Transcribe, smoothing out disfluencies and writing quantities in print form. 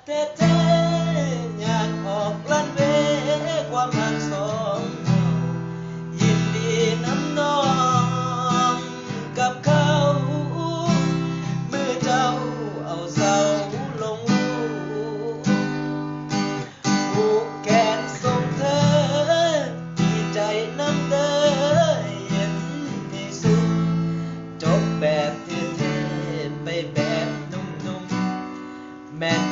แท้ๆอยากออกลั่นเวความหักสองเรายินดีน้ำน้องกับเขามือเจ้าเอาเสาลงผูกแขนส่งเธอดีใจน้ำเด้อเย็นที่สุดจบแบบเท่ๆไปแบบนุ่มๆแม่น